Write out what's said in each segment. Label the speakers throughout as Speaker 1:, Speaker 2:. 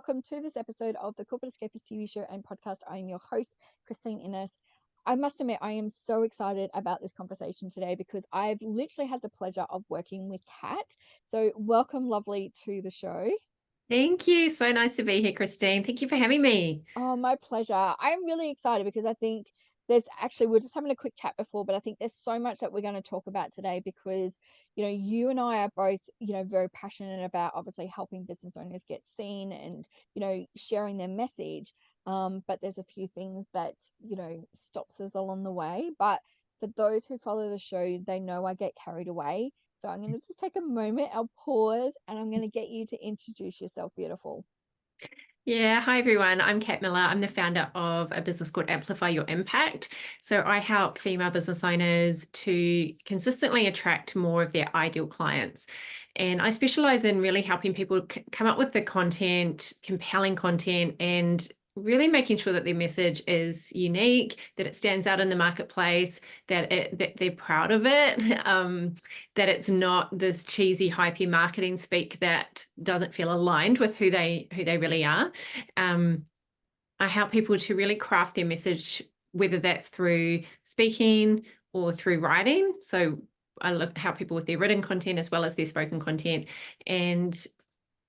Speaker 1: welcome to this episode of the Corporate Escapists TV show and podcast. I am your host, Christine Innes. I must admit, I am so excited about this conversation today because I've literally had the pleasure of working with Kat. So welcome, lovely, to the show.
Speaker 2: Thank you. So nice to be here, Christine. Thank you for having me.
Speaker 1: Oh, my pleasure. I'm really excited because I think we're just having a quick chat before, but I think there's so much that we're going to talk about today because, you and I are both, very passionate about obviously helping business owners get seen and, sharing their message. But there's a few things that, stops us along the way. But for those who follow the show, they know I get carried away. So I'm going to just take a moment, I'll pause, and I'm going to get you to introduce yourself, beautiful.
Speaker 2: Yeah. Hi, everyone. I'm Kat Millar. I'm the founder of a business called Amplify Your Impact. So I help female business owners to consistently attract more of their ideal clients. And I specialize in really helping people come up with the content, compelling content, and really making sure that their message is unique, that it stands out in the marketplace, that they're proud of it, that it's not this cheesy, hypey marketing speak that doesn't feel aligned with who they really are. I help people to really craft their message, whether that's through speaking or through writing. So help people with their written content as well as their spoken content. And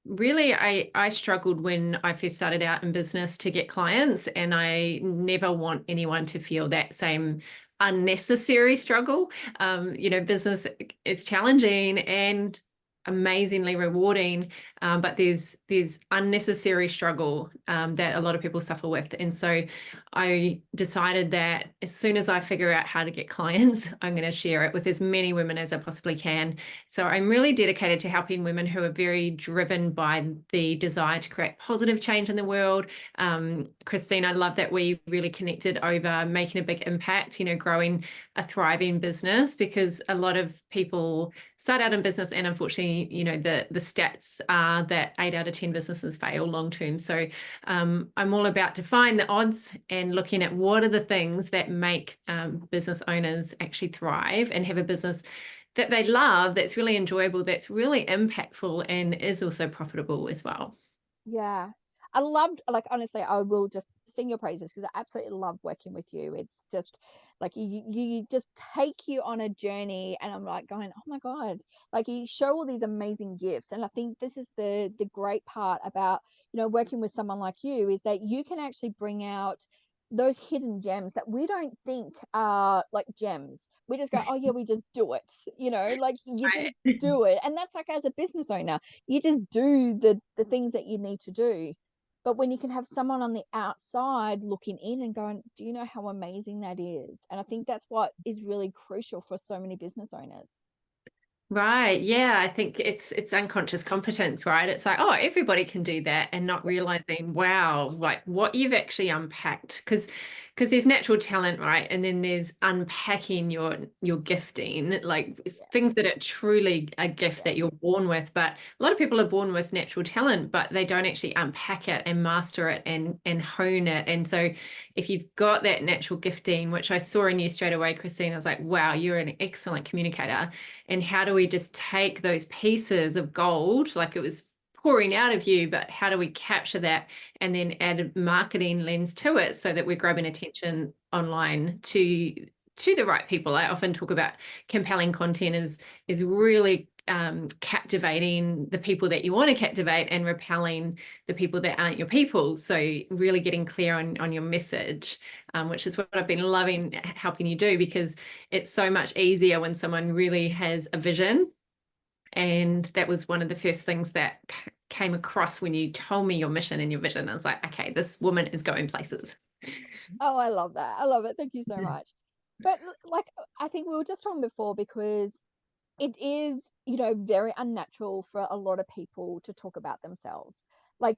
Speaker 2: really, I struggled when I first started out in business to get clients, and I never want anyone to feel that same unnecessary struggle. Business is challenging and amazingly rewarding, but there's unnecessary struggle that a lot of people suffer with. And so I decided that as soon as I figure out how to get clients, I'm going to share it with as many women as I possibly can. So I'm really dedicated to helping women who are very driven by the desire to create positive change in the world. Christine, I love that we really connected over making a big impact, growing a thriving business, because a lot of people start out in business and unfortunately, the stats are that 8 out of 10 businesses fail long term. So I'm all about defying the odds and looking at what are the things that make business owners actually thrive and have a business that they love, that's really enjoyable, that's really impactful, and is also profitable as well.
Speaker 1: Yeah. I loved, like, honestly, I will just sing your praises because I absolutely love working with you. It's just like you just take you on a journey, and I'm like going, oh my God, like you show all these amazing gifts. And I think this is the great part about, working with someone like you is that you can actually bring out those hidden gems that we don't think are like gems. We just go, oh yeah, we just do it, like you just
Speaker 2: Right.
Speaker 1: do it. And that's like, as a business owner, you just do the things that you need to do. But when you can have someone on the outside looking in and going, do you know how amazing that is? And I think that's what is really crucial for so many business owners.
Speaker 2: Right. Yeah. I think it's unconscious competence, right? It's like, oh, everybody can do that, and not realizing, wow, like what you've actually unpacked. Because there's natural talent, right? And then there's unpacking your gifting, like
Speaker 1: Yeah,
Speaker 2: things that are truly a gift
Speaker 1: yeah,
Speaker 2: that you're born with. But a lot of people are born with natural talent, but they don't actually unpack it and master it and hone it. And so if you've got that natural gifting, which I saw in you straight away, Christine, I was like, wow, you're an excellent communicator. And how do we just take those pieces of gold, like it was pouring out of you, but how do we capture that and then add a marketing lens to it so that we're grabbing attention online to the right people? I often talk about compelling content is really captivating the people that you want to captivate and repelling the people that aren't your people. So really getting clear on your message, which is what I've been loving helping you do, because it's so much easier when someone really has a vision. And that was one of the first things that came across when you told me your mission and your vision. I was like, okay, this woman is going places.
Speaker 1: oh, I love that. I love it. Thank you so much. But like, I think we were just talking before because it is, very unnatural for a lot of people to talk about themselves. Like,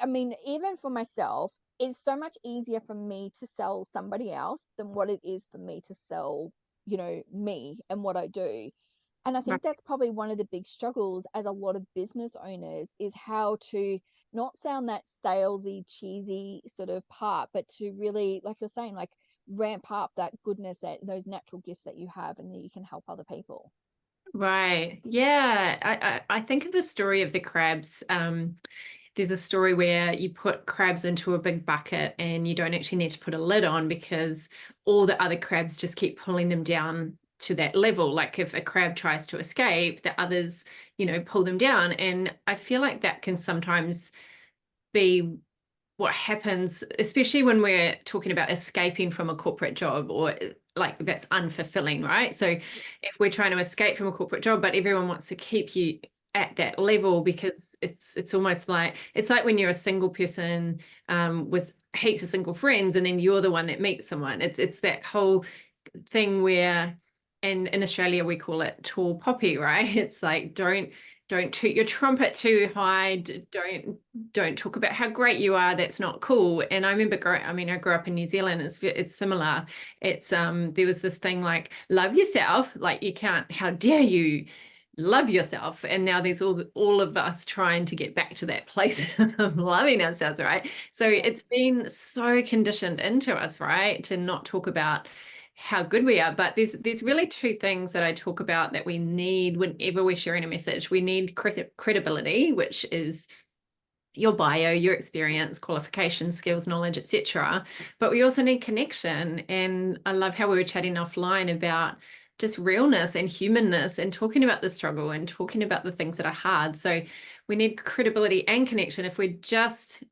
Speaker 1: I mean, even for myself, it's so much easier for me to sell somebody else than what it is for me to sell, me and what I do. And I think that's probably one of the big struggles as a lot of business owners is how to not sound that salesy, cheesy sort of part, but to really, like you're saying, like ramp up that goodness, that those natural gifts that you have, and that you can help other people.
Speaker 2: Right. Yeah. I think of the story of the crabs. there's a story where you put crabs into a big bucket and you don't actually need to put a lid on because all the other crabs just keep pulling them down to that level. Like if a crab tries to escape, the others, pull them down. And I feel like that can sometimes be what happens, especially when we're talking about escaping from a corporate job, or like that's unfulfilling, right? So if we're trying to escape from a corporate job, but everyone wants to keep you at that level, because it's almost like, it's like when you're a single person with heaps of single friends, and then you're the one that meets someone. It's that whole thing where, and in Australia we call it tall poppy, right? It's like, don't toot your trumpet too high. Don't talk about how great you are. That's not cool. And I remember I grew up in New Zealand. It's similar. It's there was this thing like, love yourself. Like, you can't, how dare you love yourself? And now there's all of us trying to get back to that place of loving ourselves, right? So it's been so conditioned into us, right, to not talk about how good we are. But there's really two things that I talk about that we need whenever we're sharing a message. We need credibility, which is your bio, your experience, qualifications, skills, knowledge, etc. But we also need connection. And I love how we were chatting offline about just realness and humanness, and talking about the struggle and talking about the things that are hard. So we need credibility and connection. If we're just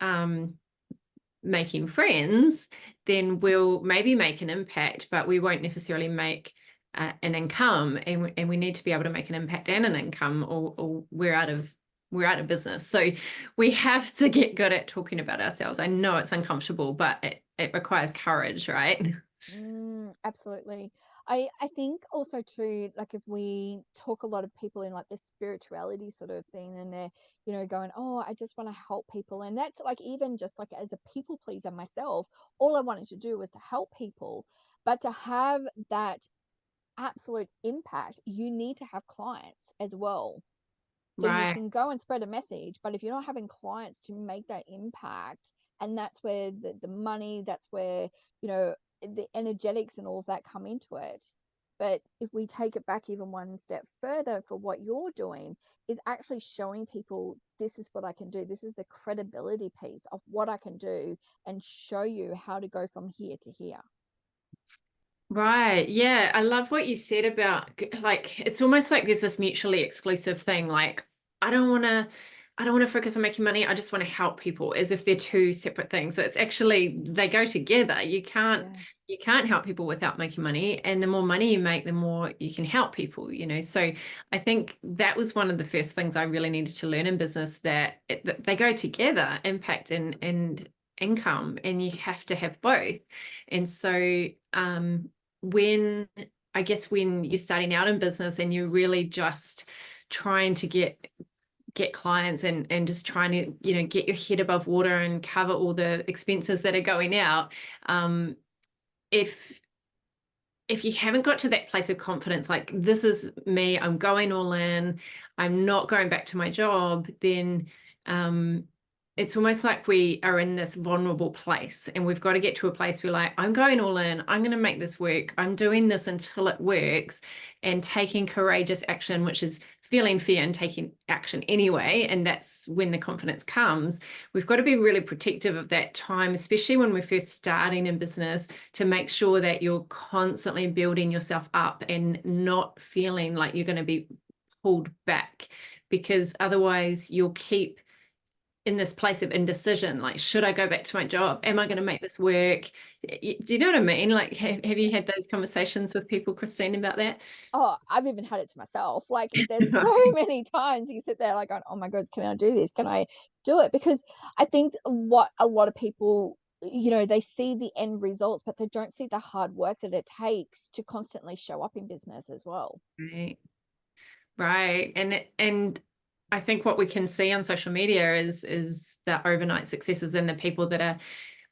Speaker 2: making friends, then we'll maybe make an impact, but we won't necessarily make an income. And we need to be able to make an impact and an income, or we're out of business. So we have to get good at talking about ourselves. I know it's uncomfortable, but it requires courage, right?
Speaker 1: Absolutely. I think also too, like if we talk, a lot of people in like the spirituality sort of thing, and they're, going, oh, I just want to help people. And that's like, even just like as a people pleaser myself, all I wanted to do was to help people. But to have that absolute impact, you need to have clients as well. So you
Speaker 2: Right.
Speaker 1: can go and spread a message, but if you're not having clients to make that impact, and that's where the money, that's where, the energetics and all of that come into it. But if we take it back even one step further, for what you're doing is actually showing people, this is what I can do. This is the credibility piece of what I can do, and show you how to go from here to here.
Speaker 2: Right. Yeah. I love what you said about, like, it's almost like there's this mutually exclusive thing. Like, I don't want to, I don't want to focus on making money. I just want to help people, as if they're two separate things. So it's actually, they go together.
Speaker 1: Yeah.
Speaker 2: You can't help people without making money. And the more money you make, the more you can help people, So I think that was one of the first things I really needed to learn in business, that they go together, impact and income, and you have to have both. And so, when I guess when you're starting out in business and you're really just trying to get clients, and just trying to get your head above water and cover all the expenses that are going out, if you haven't got to that place of confidence, like, this is me, I'm going all in, I'm not going back to my job, then it's almost like we are in this vulnerable place, and we've got to get to a place where, like, I'm going all in, I'm going to make this work, I'm doing this until it works, and taking courageous action, which is feeling fear and taking action anyway. And that's when the confidence comes. We've got to be really protective of that time, especially when we're first starting in business, to make sure that you're constantly building yourself up and not feeling like you're going to be pulled back, because otherwise you'll keep in this place of indecision. Like, should I go back to my job? Am I going to make this work? Do you know what I mean? Like, have you had those conversations with people, Christine, about that?
Speaker 1: Oh, I've even had it to myself. Like, there's so many times you sit there like going, oh my God, can I do this? Can I do it? Because I think what a lot of people, they see the end results, but they don't see the hard work that it takes to constantly show up in business as well.
Speaker 2: Right. Right. And I think what we can see on social media is the overnight successes, and the people that are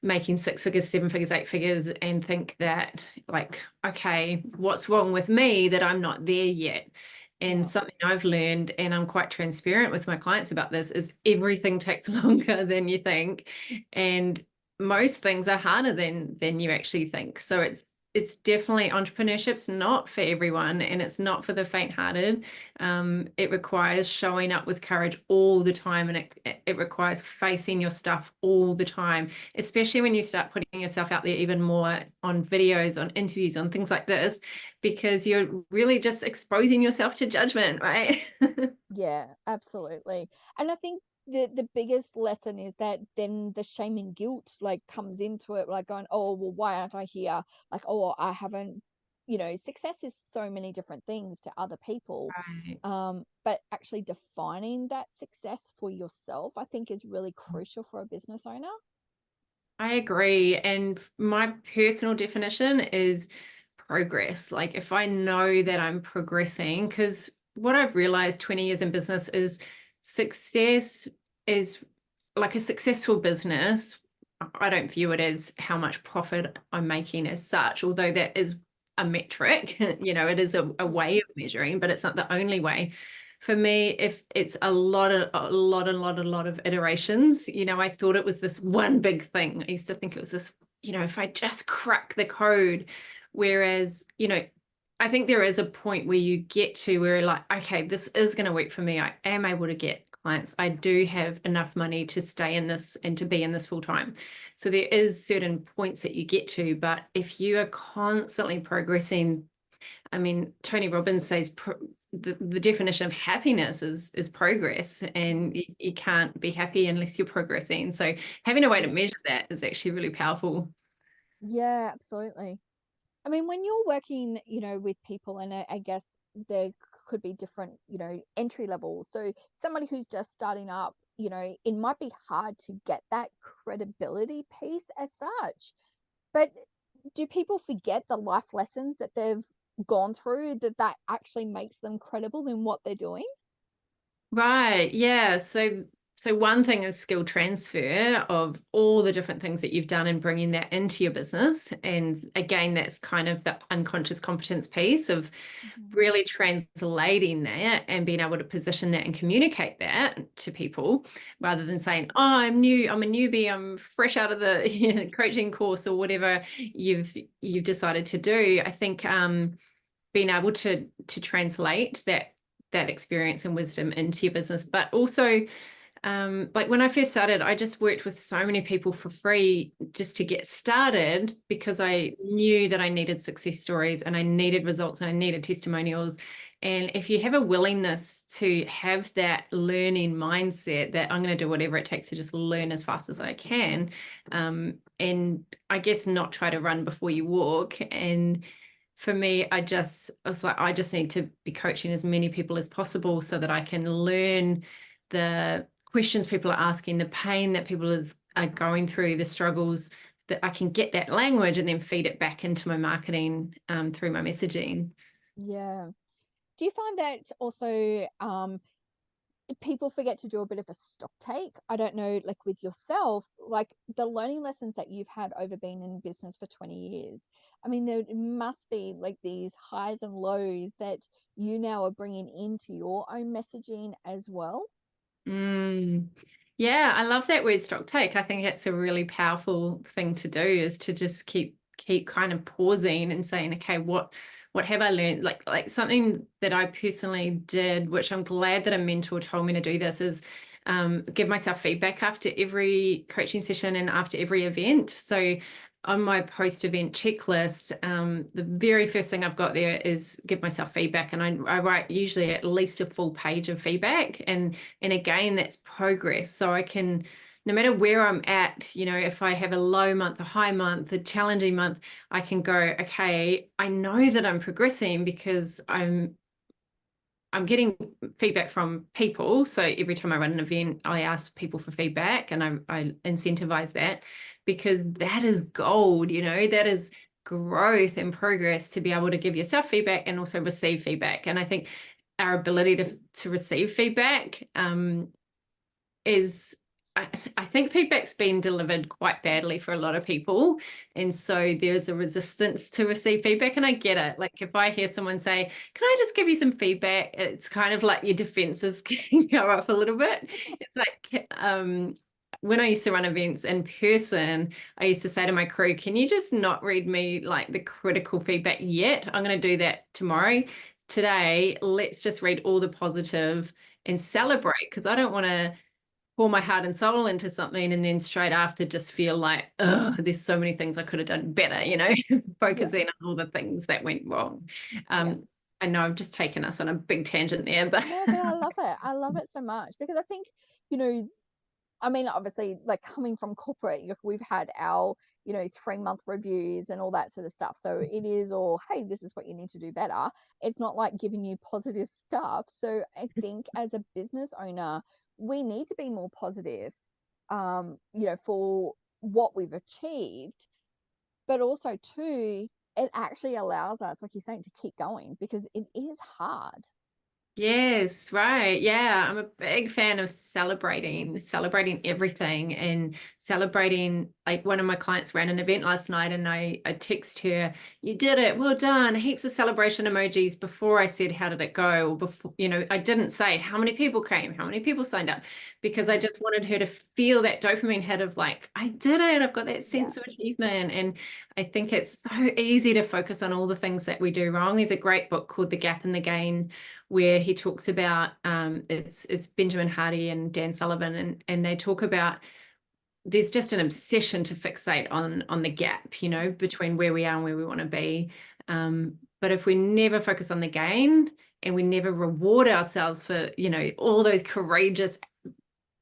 Speaker 2: making 6 figures, 7 figures, 8 figures, and think that, like, okay, what's wrong with me that I'm not there yet? And
Speaker 1: Yeah.
Speaker 2: something I've learned, and I'm quite transparent with my clients about this, is everything takes longer than you think. And most things are harder than you actually think. So it's definitely, entrepreneurship's not for everyone, and it's not for the faint-hearted. It requires showing up with courage all the time, and it requires facing your stuff all the time, especially when you start putting yourself out there even more on videos, on interviews, on things like this, because you're really just exposing yourself to judgment, right?
Speaker 1: Yeah, absolutely. And I think the biggest lesson is that then the shame and guilt like comes into it, like going, oh, well, why aren't I here? Like, oh, I haven't, success is so many different things to other people.
Speaker 2: Right.
Speaker 1: But actually defining that success for yourself, I think is really crucial for a business owner.
Speaker 2: I agree. And my personal definition is progress. Like if I know that I'm progressing, because what I've realized 20 years in business is success is like a successful business. I don't view it as how much profit I'm making as such, although that is a metric, it is a
Speaker 1: Yeah.
Speaker 2: way of measuring, but it's not the only way. For me, if it's a lot of iterations, I thought it was this one big thing. I used to think it was this, if I just crack the code. Whereas, I think there is a point where you get to where you're like, okay, this is going to work for me. I am able to get clients. I do have enough money to stay in this and to be in this full time. So there is certain points that you get to, but if you are constantly progressing, I mean, Tony Robbins says the definition of happiness is progress, and you can't be happy unless you're progressing. So having a way to
Speaker 1: Yeah.
Speaker 2: measure that is actually really powerful.
Speaker 1: Yeah, absolutely. I mean, when you're working, with people, and I guess there could be different, entry levels. So somebody who's just starting up, it might be hard to get that credibility piece as such. But do people forget the life lessons that they've gone through, that actually makes them credible in what they're doing?
Speaker 2: Right. Yeah. So one thing is skill transfer of all the different things that you've done and bringing that into your business. And again, that's kind of the unconscious competence piece of
Speaker 1: Mhm.
Speaker 2: really translating that and being able to position that and communicate that to people rather than saying, oh, I'm new, I'm a newbie, I'm fresh out of the coaching course or whatever you've decided to do. I think being able to translate that experience and wisdom into your business, but also like when I first started, I just worked with so many people for free just to get started because I knew that I needed success stories and I needed results and I needed testimonials. And if you have a willingness to have that learning mindset that I'm going to do whatever it takes to just learn as fast as I can, and I guess not try to run before you walk. And for me, I was like, I just need to be coaching as many people as possible so that I can learn the questions people are asking, the pain that people are going through, the struggles, that I can get that language and then feed it back into my marketing through my messaging.
Speaker 1: Yeah. Do you find that also people forget to do a bit of a stock take? I don't know, like with yourself, like the learning lessons that you've had over being in business for 20 years. I mean, there must be like these highs and lows that you now are bringing into your own messaging as well.
Speaker 2: Mm. Yeah, I love that word stock take. I think it's a really powerful thing to do, is to just keep kind of pausing and saying, okay, what have I learned? Like something that I personally did, which I'm glad that a mentor told me to do this, is give myself feedback after every coaching session and after every event. So on my post-event checklist, the very first thing I've got there is give myself feedback, and I write usually at least a full page of feedback, and again, that's progress. So I can, no matter where I'm at, if I have a low month, a high month, a challenging month, I can go, okay, I know that I'm progressing because I'm getting feedback from people. So every time I run an event, I ask people for feedback, and I incentivize that, because that is gold, that is growth and progress, to be able to give yourself feedback and also receive feedback. And I think our ability to receive feedback is, I think feedback's been delivered quite badly for a lot of people. And so there's a resistance to receive feedback. And I get it. Like if I hear someone say, can I just give you some feedback? It's kind of like your defenses can go up a little bit. It's like, when I used to run events in person, I used to say to my crew, can you just not read me like the critical feedback yet? I'm going to do that tomorrow. Today, let's just read all the positive and celebrate, because I don't want to pour my heart and soul into something and then straight after just feel like, oh, there's so many things I could have done better,
Speaker 1: Yeah.
Speaker 2: focusing on all the things that went wrong.
Speaker 1: Yeah.
Speaker 2: I know I've just taken us on a big tangent there, but
Speaker 1: No, but I love it. I love it so much because I think, you know, I mean, obviously, like coming from corporate, we've had our, 3-month reviews and all that sort of stuff. So it is all, hey, this is what you need to do better. It's not like giving you positive stuff. So I think as a business owner, we need to be more positive, for what we've achieved, but also too, it actually allows us, like you're saying, to keep going because it is hard.
Speaker 2: yes, right. Yeah, I'm a big fan of celebrating everything and celebrating. Like one of my clients ran an event last night and I text her, you did it, well done, heaps of celebration emojis before I said, how did it go? Or before, I didn't say how many people came, how many people signed up, because I just wanted her to feel that dopamine hit of like, I did it, I've got that
Speaker 1: Yeah.
Speaker 2: sense of achievement. And I think it's so easy to focus on all the things that we do wrong. There's a great book called The Gap and the Gain, where he talks about it's Benjamin Hardy and Dan Sullivan, and they talk about there's just an obsession to fixate on the gap, between where we are and where we want to be. But if we never focus on the gain and we never reward ourselves for, all those courageous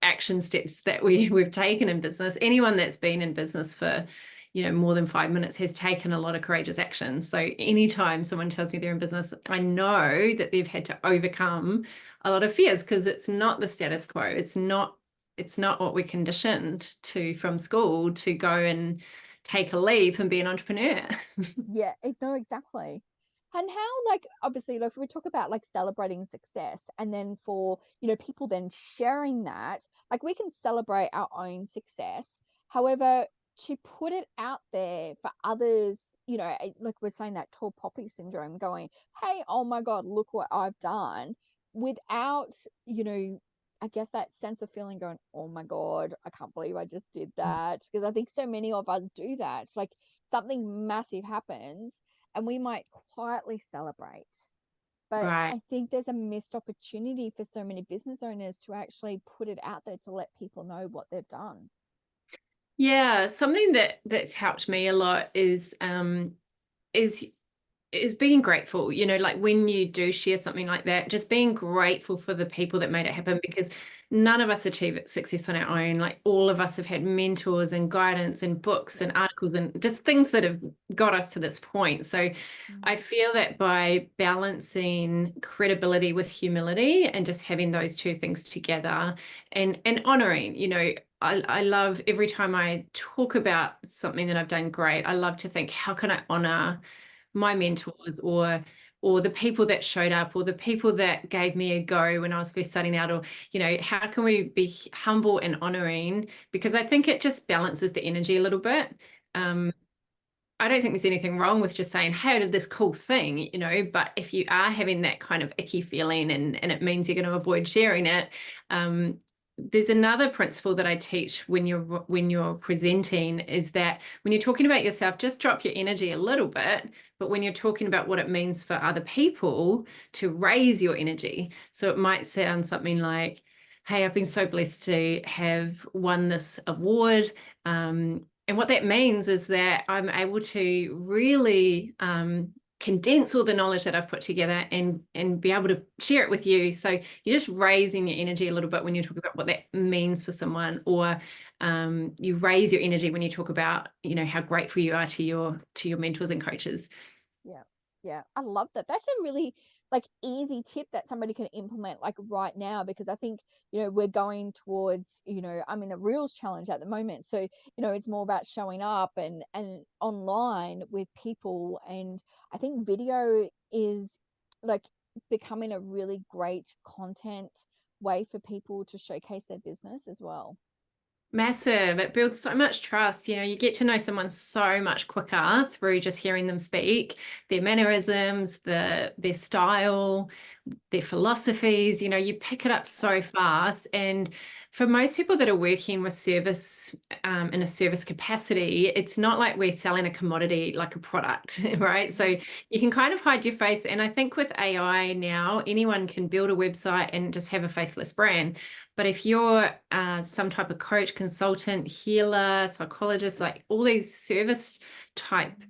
Speaker 2: action steps that we've taken in business, anyone that's been in business for more than 5 minutes has taken a lot of courageous action. So anytime someone tells me they're in business, I know that they've had to overcome a lot of fears, because it's not the status quo. It's not what we're conditioned to from school, to go and take a leap and be an entrepreneur.
Speaker 1: Yeah, no, exactly. And how, like, obviously, like, if we talk about like celebrating success and then for, people then sharing that, like, we can celebrate our own success. However, to put it out there for others, like we're saying that tall poppy syndrome, going, hey, oh my God, look what I've done, without, I guess that sense of feeling going, oh my God, I can't believe I just did that. Because I think so many of us do that. It's like something massive happens and we might quietly celebrate. But
Speaker 2: Right.
Speaker 1: I think there's a missed opportunity for so many business owners to actually put it out there to let people know what they've done.
Speaker 2: Yeah, something that's helped me a lot is is being grateful, like when you do share something like that, just being grateful for the people that made it happen, because none of us achieve success on our own. Like all of us have had mentors and guidance and books
Speaker 1: Yeah.
Speaker 2: and articles and just things that have got us to this point. So I feel that by balancing credibility with humility and just having those two things together, and honoring, I love every time I talk about something that I've done great, I love to think, how can I honor my mentors, or the people that showed up, or the people that gave me a go when I was first starting out, or how can we be humble and honoring, because I think it just balances the energy a little bit. I don't think there's anything wrong with just saying, hey, I did this cool thing, but if you are having that kind of icky feeling, and it means you're going to avoid sharing it, there's another principle that I teach when you're presenting, is that when you're talking about yourself, just drop your energy a little bit, but when you're talking about what it means for other people, to raise your energy. So it might sound something like, hey, I've been so blessed to have won this award. And what that means is that I'm able to really condense all the knowledge that I've put together and be able to share it with you. So you're just raising your energy a little bit when you talk about what that means for someone, or you raise your energy when you talk about, how grateful you are to your mentors and coaches.
Speaker 1: Yeah. Yeah. I love that. That's a really like easy tip that somebody can implement like right now, because I think, we're going towards, I'm in a reels challenge at the moment. So, it's more about showing up and online with people. And I think video is like becoming a really great content way for people to showcase their business as well.
Speaker 2: Massive. It builds so much trust. You get to know someone so much quicker through just hearing them speak, their mannerisms, their style, their philosophies, you pick it up so fast. And for most people that are working with service in a service capacity, it's not like we're selling a commodity like a product, right? So you can kind of hide your face. And I think with AI now, anyone can build a website and just have a faceless brand. But if you're some type of coach, consultant, healer, psychologist, like all these service type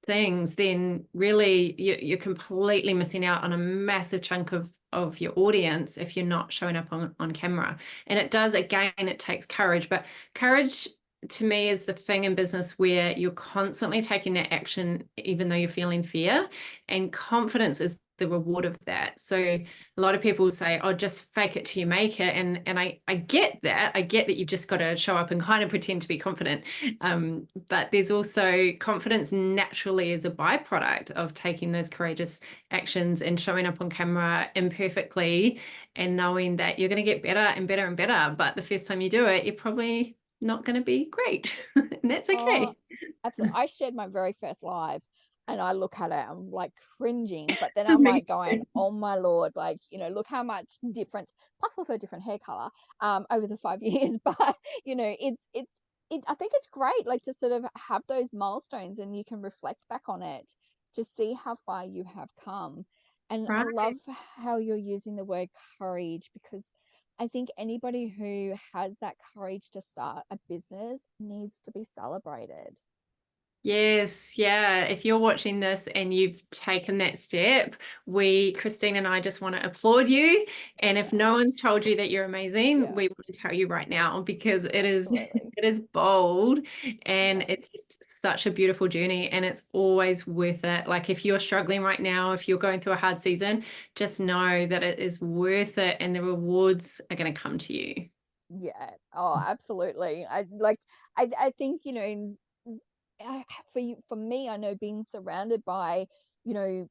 Speaker 2: things, then really you're completely missing out on a massive chunk of your audience if you're not showing up on camera. And it does, again, it takes courage, but courage to me is the thing in business where you're constantly taking that action even though you're feeling fear, and confidence is the reward of that. So a lot of people say, oh, just fake it till you make it. And I get that. I get that you've just got to show up and kind of pretend to be confident. But there's also confidence naturally as a byproduct of taking those courageous actions and showing up on camera imperfectly and knowing that you're going to get better and better and better. But the first time you do it, you're probably not going to be great. And that's okay.
Speaker 1: Oh, absolutely. I shared my very first live and I look at it, I'm like cringing, but then I'm like going, oh my Lord, like, look how much difference, plus also different hair color over the 5 years. But, I think it's great, like to sort of have those milestones and you can reflect back on it to see how far you have come. And I
Speaker 2: Right.
Speaker 1: love how you're using the word courage, because I think anybody who has that courage to start a business needs to be celebrated.
Speaker 2: Yes, yeah. If you're watching this and you've taken that step, Christine and I just want to applaud you. And if no one's told you that you're amazing,
Speaker 1: Yeah,
Speaker 2: we want to tell you right now, because it is
Speaker 1: absolutely.
Speaker 2: it is bold, and
Speaker 1: Yeah,
Speaker 2: it's just such a beautiful journey, and it's always worth it. Like if you're struggling right now, if you're going through a hard season, just know that it is worth it and the rewards are going to come to you.
Speaker 1: yeah. Oh, absolutely. I think, for me, I know being surrounded by, you know,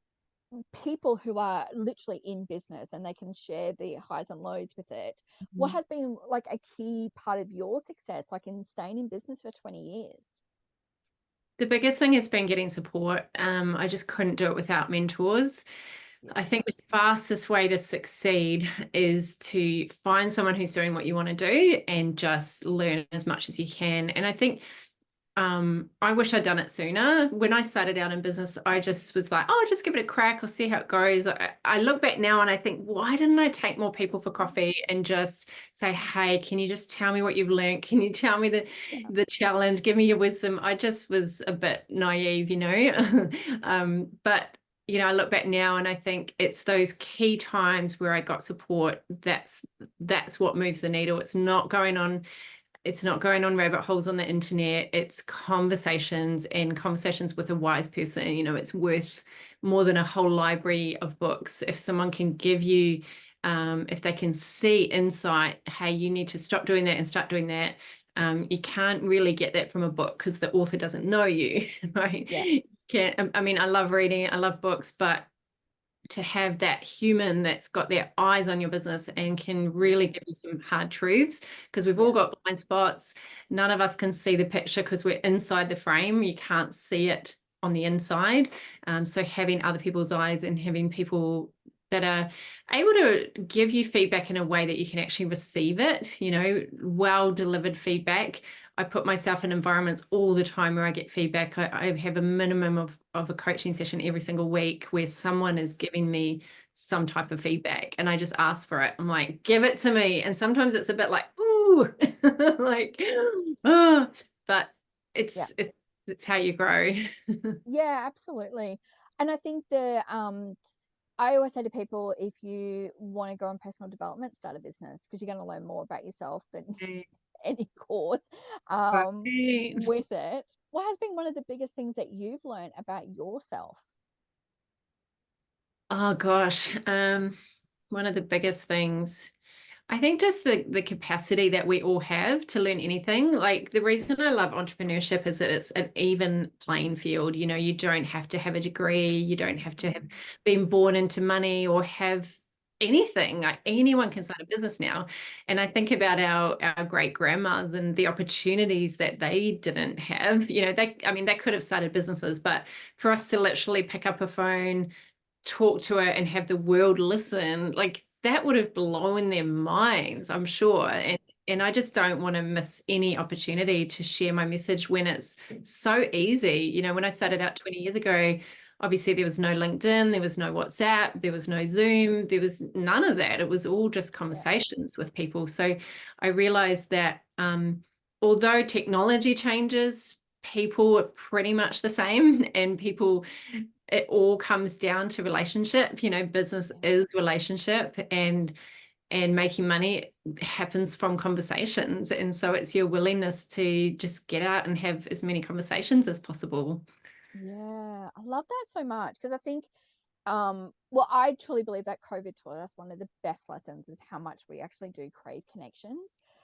Speaker 1: people who are literally in business and they can share the highs and lows with it. What has been like a key part of your success, like in staying in business for 20 years?
Speaker 2: The biggest thing has been getting support. I just couldn't do it without mentors.
Speaker 1: Yeah,
Speaker 2: I think the fastest way to succeed is to find someone who's doing what you want to do and just learn as much as you can. And I think I wish I'd done it sooner. When I started out in business, I just was like, oh, just give it a crack. I'll see how it goes. I look back now and I think, why didn't I take more people for coffee and just say, hey, can you just tell me what you've learned? Can you tell me
Speaker 1: yeah,
Speaker 2: the challenge? Give me your wisdom. I just was a bit naive, but I look back now and I think it's those key times where I got support. That's what moves the needle. It's not going on rabbit holes on the internet. It's conversations, and conversations with a wise person. It's worth more than a whole library of books. If someone can give you, if they can see insight, hey, you need to stop doing that and start doing that. You can't really get that from a book because the author doesn't know you, right?
Speaker 1: yeah,
Speaker 2: I mean, I love reading, I love books, but to have that human that's got their eyes on your business and can really give you some hard truths, because we've all
Speaker 1: yeah,
Speaker 2: got blind spots. None of us can see the picture because we're inside the frame. You can't see it on the inside. So having other people's eyes and having people that are able to give you feedback in a way that you can actually receive it, well delivered feedback. I put myself in environments all the time where I get feedback. I have a minimum of a coaching session every single week where someone is giving me some type of feedback, and I just ask for it. I'm like, give it to me. And sometimes it's a bit like, ooh, like, oh, but
Speaker 1: yeah,
Speaker 2: it's how you grow.
Speaker 1: yeah, absolutely. And I think I always say to people, if you want to go on personal development, start a business, because you're going to learn more about yourself than any course
Speaker 2: Right.
Speaker 1: with it. What has been one of the biggest things that you've learned about yourself?
Speaker 2: Oh gosh. One of the biggest things, I think, just the capacity that we all have to learn anything. Like, the reason I love entrepreneurship is that it's an even playing field. You don't have to have a degree, you don't have to have been born into money or have anything. Like, anyone can start a business now. And I think about our great grandmas and the opportunities that they didn't have. They could have started businesses, but for us to literally pick up a phone, talk to it and have the world listen, like that would have blown their minds, I'm sure. And I just don't want to miss any opportunity to share my message when it's so easy. You know, when I started out 20 years ago, obviously there was no LinkedIn, there was no WhatsApp, there was no Zoom, there was none of that. It was all just conversations with people. So I realized that although technology changes, people are pretty much the same, and people, it all comes down to relationship. You know, business is relationship, and making money happens from conversations. And so it's your willingness to just get out and have as many conversations as possible.
Speaker 1: Yeah, I love that so much, because I think well, I truly believe that COVID taught us one of the best lessons is how much we actually do crave connections.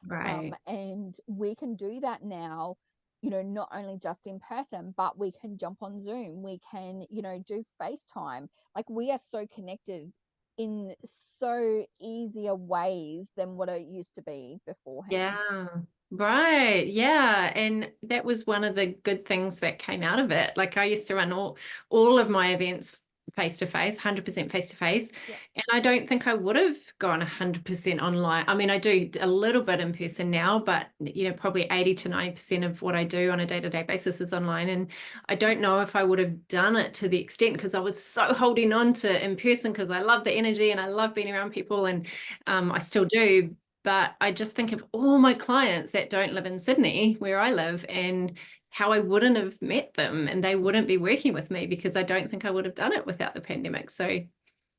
Speaker 2: Right.
Speaker 1: And we can do that now, you know, not only just in person, but we can jump on Zoom, we can, you know, do FaceTime. Like, we are so connected in so easier ways than what it used to be beforehand.
Speaker 2: Yeah, right. Yeah. And that was one of the good things that came out of it. Like I used to run all of my events face to face, 100% face to face.
Speaker 1: Yeah.
Speaker 2: And I don't think I would have gone 100% online. I mean, I do a little bit in person now, but you know, probably 80 to 90% of what I do on a day-to-day basis is online. And I don't know if I would have done it to the extent, because I was so holding on to in person because I love the energy and I love being around people, and I still do. But I just think of all my clients that don't live in Sydney, where I live, and how I wouldn't have met them and they wouldn't be working with me, because I don't think I would have done it without the pandemic. So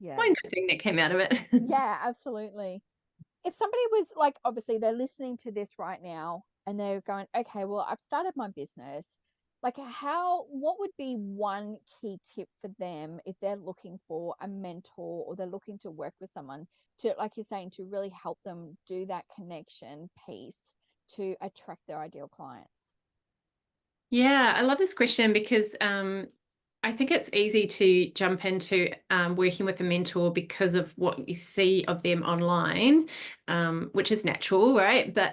Speaker 1: Yeah.
Speaker 2: one good thing that came out of it.
Speaker 1: Yeah, absolutely. If somebody was like, obviously they're listening to this right now and they're going, okay, well, I've started my business, like, what would be one key tip for them if they're looking for a mentor, or they're looking to work with someone to, like you're saying, to really help them do that connection piece to attract their ideal clients?
Speaker 2: Yeah, I love this question because I think it's easy to jump into working with a mentor because of what you see of them online, which is natural, right? But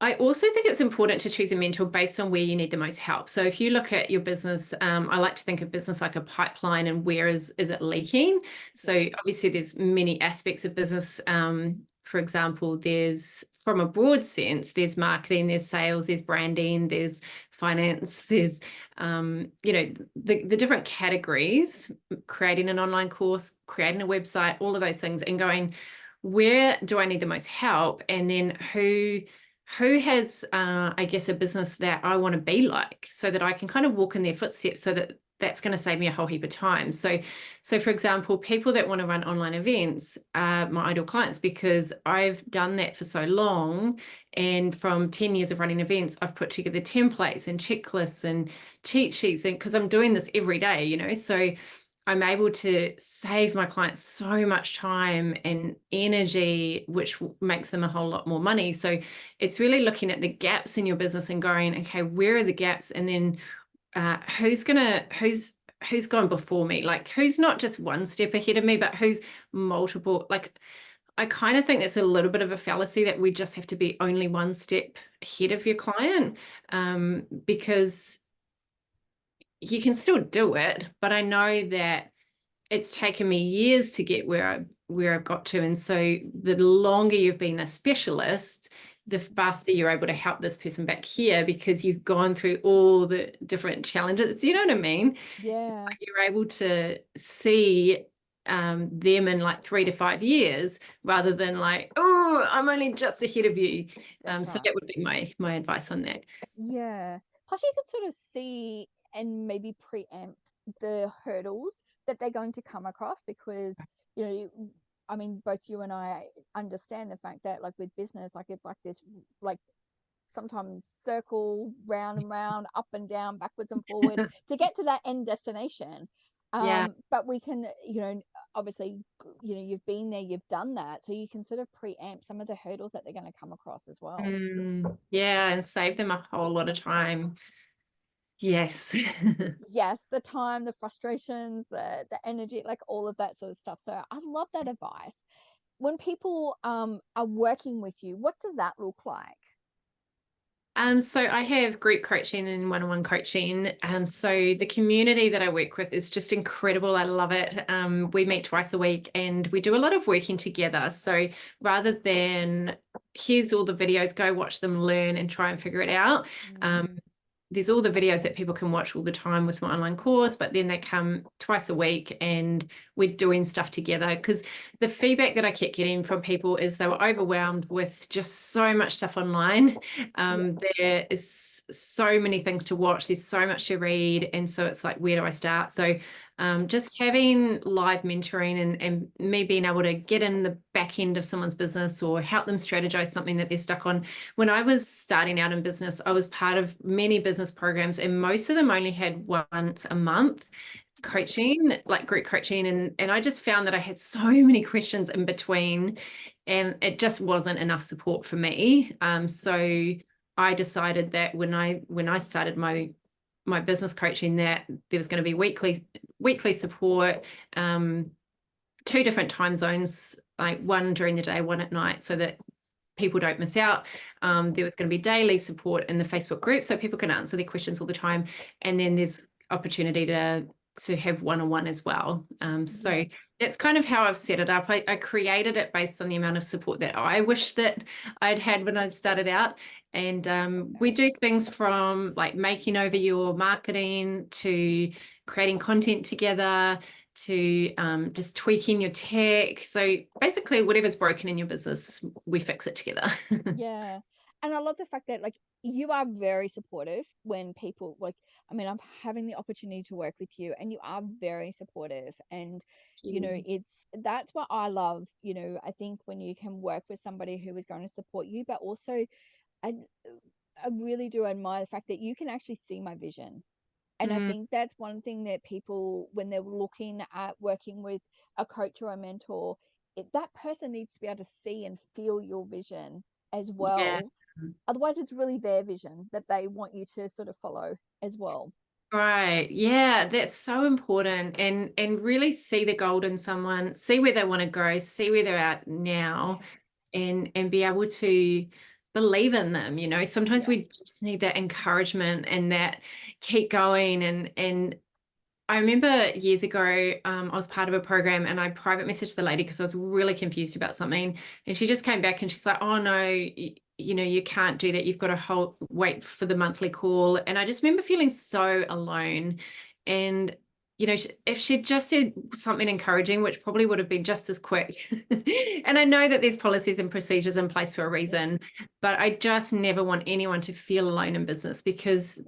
Speaker 2: I also think it's important to choose a mentor based on where you need the most help. So if you look at your business, I like to think of business like a pipeline, and where is it leaking? So
Speaker 1: Yeah.
Speaker 2: obviously there's many aspects of business. For example, there's, from a broad sense, there's marketing, there's sales, there's branding, there's finance, there's you know, the different categories, creating an online course, creating a website, all of those things, and going, where do I need the most help? And then who has I guess a business that I want to be like, so that I can kind of walk in their footsteps, so that that's going to save me a whole heap of time. So for example, people that want to run online events are my ideal clients, because I've done that for so long, and from 10 years of running events, I've put together templates and checklists and cheat sheets, and because I'm doing this every day, you know, so I'm able to save my clients so much time and energy, which makes them a whole lot more money. So it's really looking at the gaps in your business and going, okay, where are the gaps? And then who's gone before me? Like, who's not just one step ahead of me, but who's multiple? Like, I kind of think it's a little bit of a fallacy that we just have to be only one step ahead of your client, because you can still do it, but I know that it's taken me years to get where I've got to. And so the longer you've been a specialist, the faster you're able to help this person back here, because you've gone through all the different challenges. You know what I mean?
Speaker 1: Yeah,
Speaker 2: You're able to see them in like 3 to 5 years, rather than like, oh, I'm only just ahead of you.
Speaker 1: that's
Speaker 2: So
Speaker 1: right.
Speaker 2: that would be my advice on that.
Speaker 1: Yeah. Plus, you can sort of see and maybe preempt the hurdles that they're going to come across, because, you know, I mean, both you and I understand the fact that, like, with business, like, it's like this, like, sometimes circle round and round, up and down, backwards and forward to get to that end destination.
Speaker 2: Yeah.
Speaker 1: But we can, you know, obviously, you know, you've been there, you've done that, so you can sort of preempt some of the hurdles that they're going to come across as well.
Speaker 2: Yeah, and save them a whole lot of time. Yes.
Speaker 1: Yes, the time, the frustrations, the energy, like all of that sort of stuff. So I love that advice. When people are working with you, what does that look like?
Speaker 2: So I have group coaching and one-on-one coaching. So the community that I work with is just incredible. I love it. We meet twice a week and we do a lot of working together. So rather than here's all the videos, go watch them, learn and try and figure it out.
Speaker 1: Mm.
Speaker 2: There's all the videos that people can watch all the time with my online course, but then they come twice a week and we're doing stuff together. Because the feedback that I kept getting from people is they were overwhelmed with just so much stuff online.
Speaker 1: Yeah.
Speaker 2: There is so many things to watch. There's so much to read. And so it's like, where do I start? So just having live mentoring and me being able to get in the back end of someone's business or help them strategize something that they're stuck on. When I was starting out in business, I was part of many business programs and most of them only had once a month coaching, like group coaching. And I just found that I had so many questions in between and it just wasn't enough support for me. So I decided that when I started my business coaching that there was going to be weekly support, two different time zones, like one during the day, one at night, so that people don't miss out. There was going to be daily support in the Facebook group so people can answer their questions all the time. And then there's opportunity to have one-on-one as well. So
Speaker 1: Yeah.
Speaker 2: that's kind of how I've set it up. I created it based on the amount of support that I wish that I'd had when I started out. And we do things from like making over your marketing to creating content together to just tweaking your tech. So basically whatever's broken in your business, we fix it together.
Speaker 1: Yeah. And I love the fact that like you are very supportive when people like, I mean, I'm having the opportunity to work with you and you are very supportive. And, that's what I love. I think when you can work with somebody who is going to support you, but also I, I really do admire the fact that you can actually see my vision. And I
Speaker 2: Mm,
Speaker 1: think that's one thing that people, when they're looking at working with a coach or a mentor, that person needs to be able to see and feel your vision as
Speaker 2: yeah.
Speaker 1: well. Otherwise, it's really their vision that they want you to sort of follow as well.
Speaker 2: Right. Yeah, that's so important. And really see the gold in someone, see where they want to go, see where they're at now
Speaker 1: Yes.
Speaker 2: and be able to believe in them. Sometimes
Speaker 1: Yeah.
Speaker 2: we just need that encouragement and that keep going and I remember years ago, I was part of a program and I private messaged the lady because I was really confused about something. And she just came back and she's like, oh no, you can't do that. You've got to wait for the monthly call. And I just remember feeling so alone. And, if she'd just said something encouraging, which probably would have been just as quick. And I know that there's policies and procedures in place for a
Speaker 1: Yeah.
Speaker 2: reason, but I just never want anyone to feel alone in business because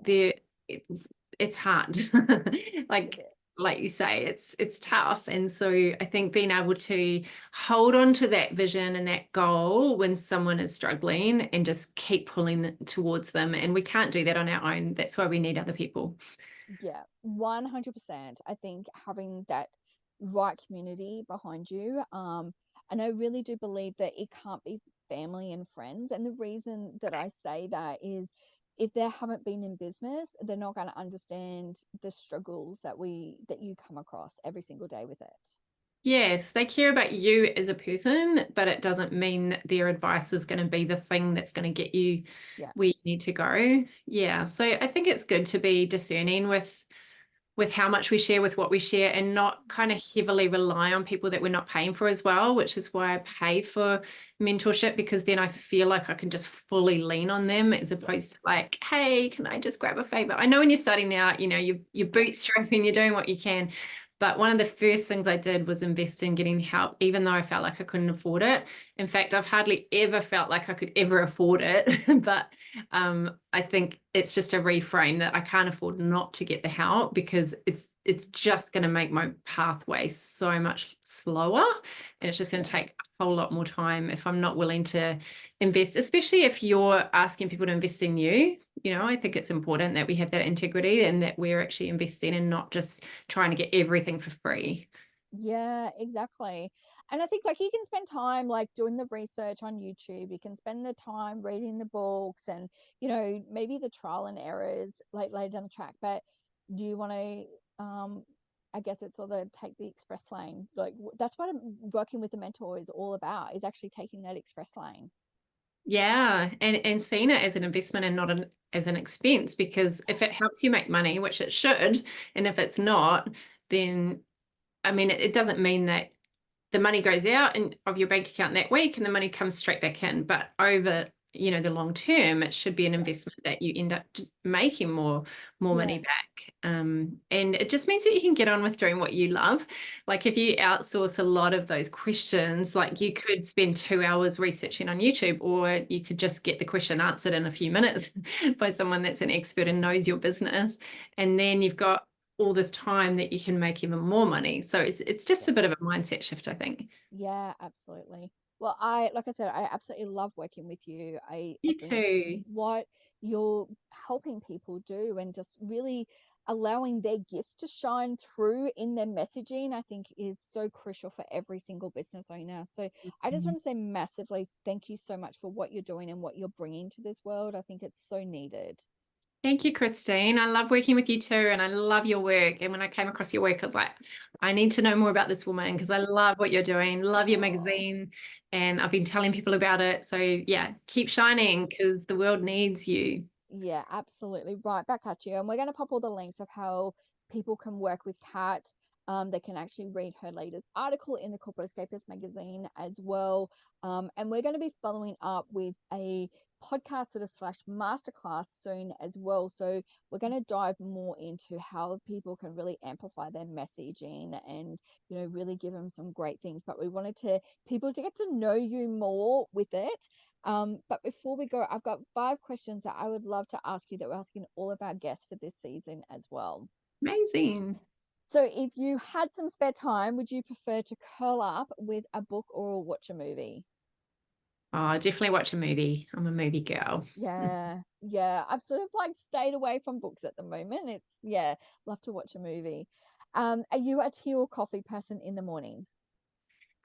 Speaker 2: it's hard.
Speaker 1: It
Speaker 2: like
Speaker 1: is.
Speaker 2: like you say, it's tough. And so I think being able to hold on to that vision and that goal when someone is struggling and just keep pulling towards them. And we can't do that on our own. That's why we need other people.
Speaker 1: Yeah, 100%. I think having that right community behind you, and I really do believe that it can't be family and friends. And the reason that I say that is if they haven't been in business, they're not going to understand the struggles that you come across every single day with it.
Speaker 2: Yes, they care about you as a person, but it doesn't mean that their advice is going to be the thing that's going to get you
Speaker 1: Yeah.
Speaker 2: where you need to go. Yeah. So I think it's good to be discerning with how much we share, with what we share, and not kind of heavily rely on people that we're not paying for as well, which is why I pay for mentorship, because then I feel like I can just fully lean on them as
Speaker 1: Yeah.
Speaker 2: opposed to like, hey, can I just grab a favor? I know when you're starting out, you're bootstrapping, you're doing what you can. But one of the first things I did was invest in getting help, even though I felt like I couldn't afford it. In fact, I've hardly ever felt like I could ever afford it. But I think it's just a reframe that I can't afford not to get the help because it's just going to make my pathway so much slower and it's just going to
Speaker 1: Yes.
Speaker 2: take a whole lot more time if I'm not willing to invest, especially if you're asking people to invest in you. I think it's important that we have that integrity and that we're actually investing and not just trying to get everything for free.
Speaker 1: Yeah, exactly. And I think like you can spend time like doing the research on YouTube, you can spend the time reading the books and maybe the trial and errors like later down the track. But do you want to I guess it's all the take the express lane. Like that's what working with a mentor is all about, is actually taking that express lane.
Speaker 2: Yeah, and seeing it as an investment and not as an expense, because if it helps you make money, which it should, and if it's not, then I mean, it doesn't mean that the money goes out of your bank account that week and the money comes straight back in. But over, the long term, it should be an
Speaker 1: Yeah,
Speaker 2: investment that you end up making more money
Speaker 1: yeah,
Speaker 2: back. And it just means that you can get on with doing what you love. Like if you outsource a lot of those questions, like you could spend 2 hours researching on YouTube, or you could just get the question answered in a few minutes by someone that's an expert and knows your business. And then you've got all this time that you can make even more money. So it's just
Speaker 1: yeah.
Speaker 2: a bit of a mindset shift, I think.
Speaker 1: Yeah, absolutely. Well, like I said, I absolutely love working with you. I
Speaker 2: You
Speaker 1: think
Speaker 2: too.
Speaker 1: what you're helping people do and just really allowing their gifts to shine through in their messaging, I think is so crucial for every single business owner. So I just want to say massively thank you so much for what you're doing and what you're bringing to this world. I think it's so needed.
Speaker 2: Thank you, Christine. I love working with you too, and I love your work. And when I came across your work, I was like, I need to know more about this woman because I love what you're doing, love your
Speaker 1: Oh.
Speaker 2: magazine, and I've been telling people about it. So yeah, keep shining because the world needs you.
Speaker 1: Yeah, absolutely. Right back at you. And we're going to pop all the links of how people can work with Kat. They can actually read her latest article in the Corporate Escapist magazine as well. And we're going to be following up with a podcast sort of slash masterclass soon as well. So we're going to dive more into how people can really amplify their messaging and, really give them some great things. But we wanted people to get to know you more with it. But before we go, I've got 5 questions that I would love to ask you that we're asking all of our guests for this season as well.
Speaker 2: Amazing.
Speaker 1: So, if you had some spare time, would you prefer to curl up with a book or watch a movie?
Speaker 2: Oh, definitely watch a movie. I'm a movie girl.
Speaker 1: Yeah, yeah. I've sort of like stayed away from books at the moment. Yeah, love to watch a movie. Are you a tea or coffee person in the morning?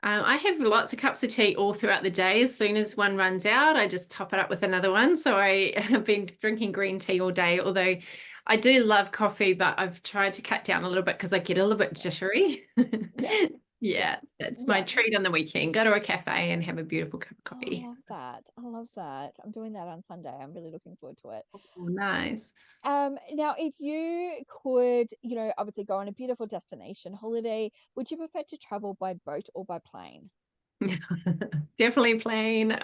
Speaker 2: I have lots of cups of tea all throughout the day. As soon as one runs out, I just top it up with another one. So I have been drinking green tea all day, although I do love coffee, but I've tried to cut down a little bit because I get a little bit jittery.
Speaker 1: Yeah, yeah,
Speaker 2: Yeah, that's my
Speaker 1: yeah.
Speaker 2: treat on the weekend. Go to a cafe and have a beautiful cup of
Speaker 1: Oh, I
Speaker 2: coffee.
Speaker 1: love that. I love that. I'm doing that on Sunday. I'm really looking forward to it.
Speaker 2: Oh, nice.
Speaker 1: Now, if you could, obviously go on a beautiful destination holiday, would you prefer to travel by boat or by plane?
Speaker 2: Definitely plain.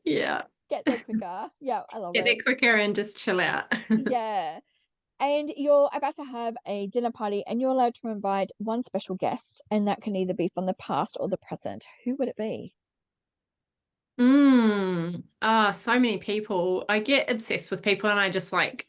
Speaker 2: Yeah.
Speaker 1: Get there quicker. Yeah, I love
Speaker 2: Get there
Speaker 1: it.
Speaker 2: quicker and just chill out.
Speaker 1: Yeah. And you're about to have a dinner party and you're allowed to invite one special guest, and that can either be from the past or the present. Who would it be?
Speaker 2: So many people. I get obsessed with people and I just like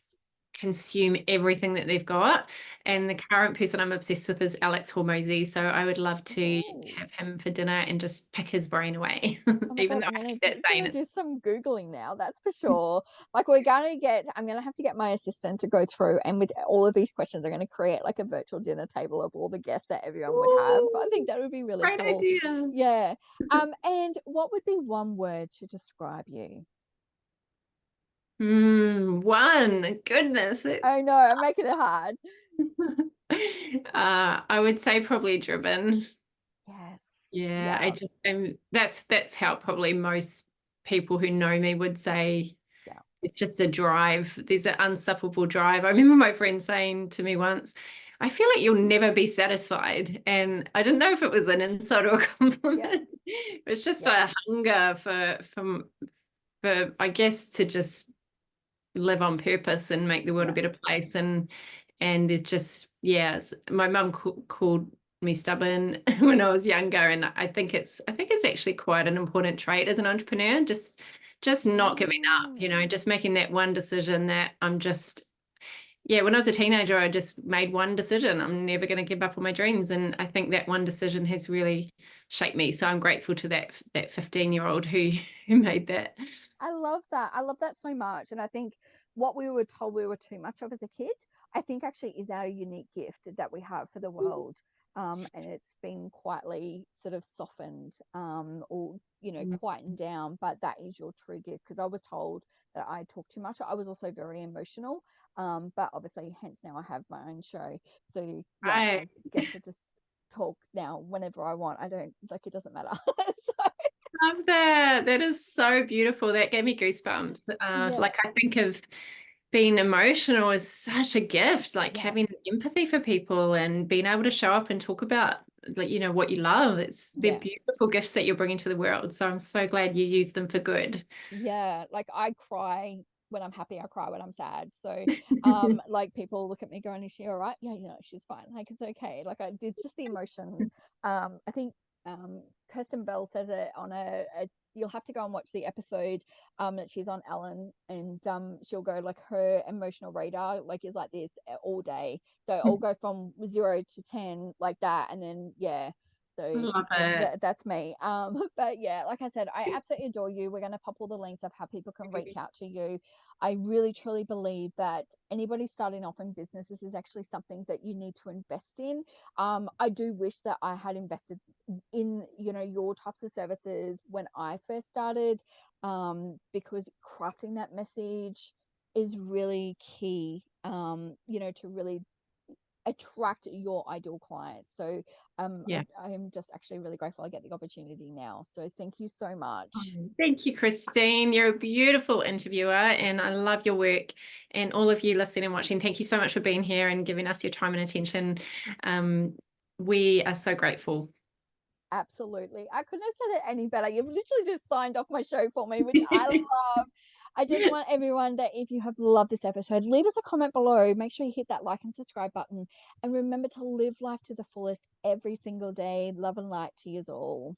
Speaker 2: consume everything that they've got. And the current person I'm obsessed with is Alex Hormozy. So I would love to
Speaker 1: Oh.
Speaker 2: have him for dinner and just pick his brain away,
Speaker 1: Oh my
Speaker 2: even
Speaker 1: God,
Speaker 2: though
Speaker 1: I'm
Speaker 2: I
Speaker 1: gonna
Speaker 2: hate that saying. It's
Speaker 1: do some Googling now, that's for sure. Like I'm gonna have to get my assistant to go through and with all of these questions, I'm gonna create like a virtual dinner table of all the guests that everyone would have. I
Speaker 2: Ooh,
Speaker 1: think that would be really
Speaker 2: great
Speaker 1: cool.
Speaker 2: idea.
Speaker 1: Yeah. And what would be one word to describe you?
Speaker 2: One. Goodness,
Speaker 1: I
Speaker 2: it's
Speaker 1: know, I'm making it hard.
Speaker 2: I would say probably driven.
Speaker 1: Yes.
Speaker 2: Yeah, I
Speaker 1: Yeah.
Speaker 2: just that's how probably most people who know me would say
Speaker 1: Yeah.
Speaker 2: it's just a drive. There's an unstoppable drive. I remember my friend saying to me once, I feel like you'll never be satisfied. And I didn't know if it was an insult or a
Speaker 1: Yeah.
Speaker 2: compliment. It's just
Speaker 1: Yeah.
Speaker 2: a hunger for I guess to just live on purpose and make the world a
Speaker 1: Yeah.
Speaker 2: better place. And it's just, yeah, my mum called me stubborn when I was younger, and I think it's actually quite an important trait as an entrepreneur, just not giving up,
Speaker 1: Mm.
Speaker 2: just making that one decision that I'm just, yeah, when I was a teenager, I just made one decision. I'm never going to give up on my dreams. And I think that one decision has really shaped me. So I'm grateful to that 15-year-old who made that.
Speaker 1: I love that. I love that so much. And I think what we were told we were too much of as a kid, I think actually is our unique gift that we have for the world. And it's been quietly sort of softened or, quietened down. But that is your true gift because I was told that I talk too much. I was also very emotional. But obviously, hence now I have my own show. So, yeah,
Speaker 2: Right.
Speaker 1: I get to just talk now whenever I want. I don't like it doesn't matter. So,
Speaker 2: love that. That is so beautiful. That gave me goosebumps.
Speaker 1: Yeah,
Speaker 2: Like I think of being emotional as such a gift, like
Speaker 1: yeah,
Speaker 2: having empathy for people and being able to show up and talk about like, what you love. They're
Speaker 1: yeah.
Speaker 2: beautiful gifts that you're bringing to the world. So I'm so glad you use them for good.
Speaker 1: Yeah, like I cry when I'm happy, I cry when I'm sad. So, like people look at me going, "Is she all right?" Yeah, she's fine. Like it's okay. Like it's just the emotions. I think Kirsten Bell says it on you'll have to go and watch the episode that she's on Ellen, and she'll go like her emotional radar like is like this all day. So I'll go from 0 to 10 like that, and then yeah. So
Speaker 2: Love it.
Speaker 1: that's me. But yeah, like I said, I absolutely adore you. We're going to pop all the links of how people can reach out to you. I really truly believe that anybody starting off in business, this is actually something that you need to invest in. I do wish that I had invested in, your types of services when I first started, because crafting that message is really key, to really attract your ideal clients. So
Speaker 2: Yeah.
Speaker 1: I'm just actually really grateful I get the opportunity now. So thank you so much.
Speaker 2: Thank you, Christine. You're a beautiful interviewer and I love your work. And all of you listening and watching, thank you so much for being here and giving us your time and attention. We are so grateful.
Speaker 1: Absolutely. I couldn't have said it any better. You've literally just signed off my show for me, which I love. I just want everyone that if you have loved this episode, leave us a comment below. Make sure you hit that like and subscribe button. And remember to live life to the fullest every single day. Love and light to you all.